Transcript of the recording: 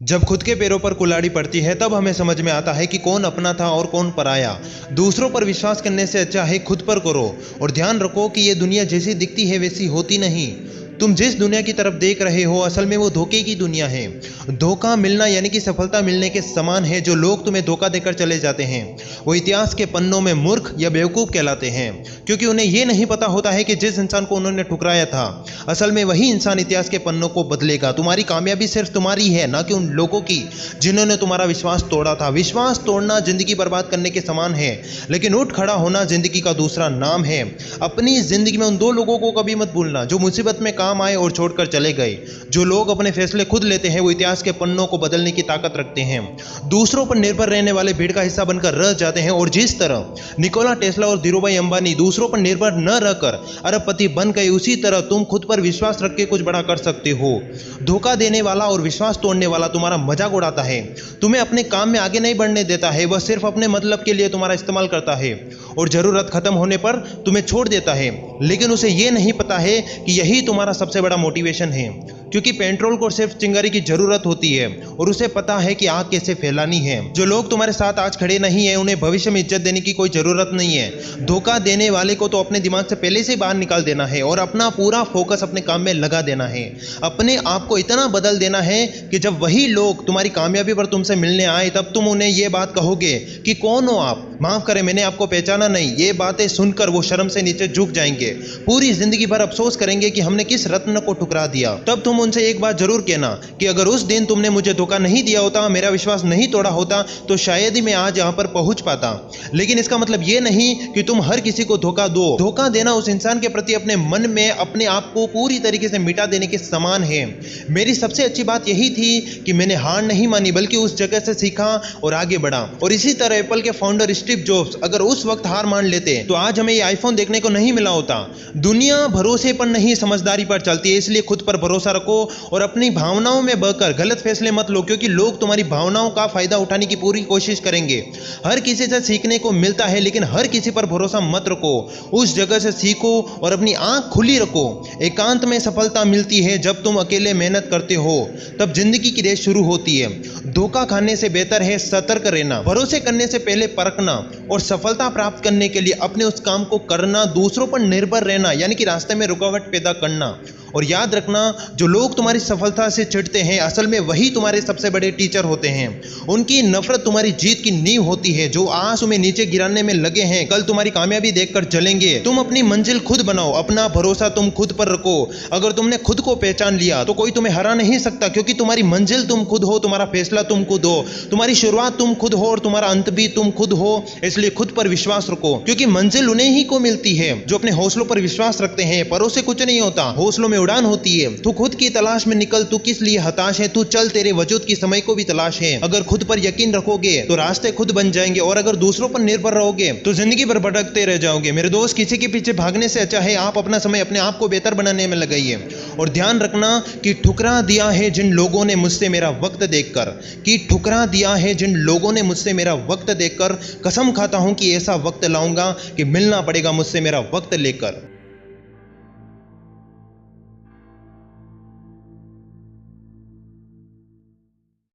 जब खुद के पैरों पर कुल्हाड़ी पड़ती है तब हमें समझ में आता है कि कौन अपना था और कौन पराया। दूसरों पर विश्वास करने से अच्छा है खुद पर करो। और ध्यान रखो कि ये दुनिया जैसी दिखती है वैसी होती नहीं। तुम जिस दुनिया की तरफ देख रहे हो असल में वो धोखे की दुनिया है। धोखा मिलना यानी कि सफलता मिलने के समान है। जो लोग तुम्हें धोखा देकर चले जाते हैं वो इतिहास के पन्नों में मूर्ख या बेवकूफ़ कहलाते हैं, क्योंकि उन्हें ये नहीं पता होता है कि जिस इंसान को उन्होंने ठुकराया था असल में वही इंसान इतिहास के पन्नों को बदलेगा। तुम्हारी कामयाबी सिर्फ तुम्हारी है, ना कि उन लोगों की जिन्होंने तुम्हारा विश्वास तोड़ा था। विश्वास तोड़ना जिंदगी बर्बाद करने के समान है, लेकिन उठ खड़ा होना जिंदगी का दूसरा नाम है। अपनी जिंदगी में उन दो लोगों को कभी मत भूलना जो मुसीबत में काम आए और छोड़कर चले गए। जो लोग अपने फैसले खुद लेते हैं वो इतिहास के पन्नों को बदलने की ताकत रखते हैं। दूसरों पर निर्भर रहने वाले भीड़ का हिस्सा बनकर रह जाते हैं। और जिस तरह निकोला टेस्ला और धीरूभाई अंबानी दूसरों पर निर्भर न रहकर अरबपति बन गए, उसी तरह तुम खुद पर विश्वास रख के कुछ बड़ा कर सकते हो। धोखा देने वाला और विश्वास तोड़ने वाला तुम्हारा मजाक उड़ाता है, तुम्हें अपने काम में आगे नहीं बढ़ने देता है। वह सिर्फ अपने मतलब के लिए तुम्हारा इस्तेमाल करता है और जरूरत खत्म होने पर तुम्हें छोड़ देता है। लेकिन उसे यह नहीं पता है कि यही तुम्हारा सबसे बड़ा मोटिवेशन है, क्योंकि पेट्रोल को सिर्फ चिंगारी की जरूरत होती है और उसे पता है कि आग कैसे फैलानी है। जो लोग तुम्हारे साथ आज खड़े नहीं है उन्हें भविष्य में इज्जत देने की कोई जरूरत नहीं है। धोखा देने वाले को तो अपने दिमाग से पहले से बाहर निकाल देना है और अपना पूरा फोकस अपने काम में लगा देना है। अपने आप को इतना बदल देना है कि जब वही लोग तुम्हारी कामयाबी पर तुमसे मिलने आए तब तुम उन्हें यह बात कहोगे कि कौन हो आप, माफ करें मैंने आपको पहचाना नहीं। ये बातें सुनकर वो शर्म से नीचे झुक जाएंगे, पूरी जिंदगी भर अफसोस करेंगे कि हमने किस रत्न को ठुकरा दिया। तब तुम उनसे एक बात जरूर कहना कि अगर उस दिन तुमने मुझे धोखा नहीं दिया होता, मेरा विश्वास नहीं तोड़ा होता, तो शायद ही मैं आज यहां पर पहुंच पाता। लेकिन इसका मतलब यह नहीं कि तुम हर किसी को धोखा दो। धोखा देना उस इंसान के प्रति अपने मन में अपने आप को पूरी तरीके से मिटा देने के समान है। मेरी सबसे अच्छी बात यही थी कि मैंने हार नहीं मानी बल्कि उस जगह से सीखा और आगे बढ़ा। और इसी तरह एप्पल के फाउंडर स्टीव जॉब्स अगर उस वक्त हार मान लेते तो आज हमें ये आईफोन देखने को नहीं मिला होता। दुनिया भरोसे पर नहीं समझदारी पर चलती है, इसलिए खुद पर भरोसा रखो और अपनी भावनाओं में बहकर गलत फैसले मत लो, क्योंकि लोग तुम्हारी भावनाओं का फायदा उठाने की पूरी कोशिश करेंगे। हर किसी से सीखने को मिलता है, लेकिन हर किसी पर भरोसा मत रखो। उस जगह से सीखो और अपनी आंख खुली रखो। एकांत में सफलता मिलती है जब तुम अकेले मेहनत करते हो, तब जिंदगी की रेस शुरू होती है। धोखा खाने से बेहतर है सतर्क रहना, भरोसे करने से पहले परखना और सफलता प्राप्त करने के लिए अपने उस काम को करना। दूसरों पर निर्भर रहना यानी कि रास्ते में रुकावट पैदा करना। और याद रखना, जो लोग तुम्हारी सफलता से चिढ़ते हैं असल में वही तुम्हारे सबसे बड़े टीचर होते हैं। उनकी नफरत तुम्हारी जीत की नींव होती है। जो आज तुम्हें नीचे गिराने में लगे हैं कल तुम्हारी कामयाबी देखकर जलेंगे। तुम अपनी मंजिल खुद बनाओ, अपना भरोसा तुम खुद पर रखो। अगर तुमने खुद को पहचान लिया तो कोई तुम्हें हरा नहीं सकता, क्योंकि तुम्हारी मंजिल तुम खुद हो, तुम्हारा फैसला तुम खुद हो, तुम्हारी शुरुआत तुम खुद हो और तुम्हारा अंत भी तुम खुद हो। इसलिए खुद पर विश्वास रखो, क्योंकि मंजिल उन्हें ही को मिलती है जो अपने हौसलों पर विश्वास रखते हैं। परों से कुछ नहीं होता, हौसलों में उड़ान होती है। तू खुद की तलाश में निकल, तू किस लिए हताश है, तू चल, तेरे वजूद की समय को भी तलाश है। अगर खुद पर यकीन रखोगे तो रास्ते खुद बन जाएंगे, और अगर दूसरों पर निर्भर रहोगे तो जिंदगी भर भटकते रह जाओगे। मेरे दोस्त, किसी के पीछे भागने से अच्छा है आप अपना समय अपने आप को बेहतर बनाने में लगाइए। और ध्यान रखना कि ठुकरा दिया है जिन लोगों ने मुझसे मेरा वक्त देखकर, कि ठुकरा दिया है जिन लोगों ने मुझसे मेरा वक्त देखकर। कसम खाता हूं कि ऐसा वक्त लाऊंगा कि मिलना पड़ेगा मुझसे मेरा वक्त लेकर।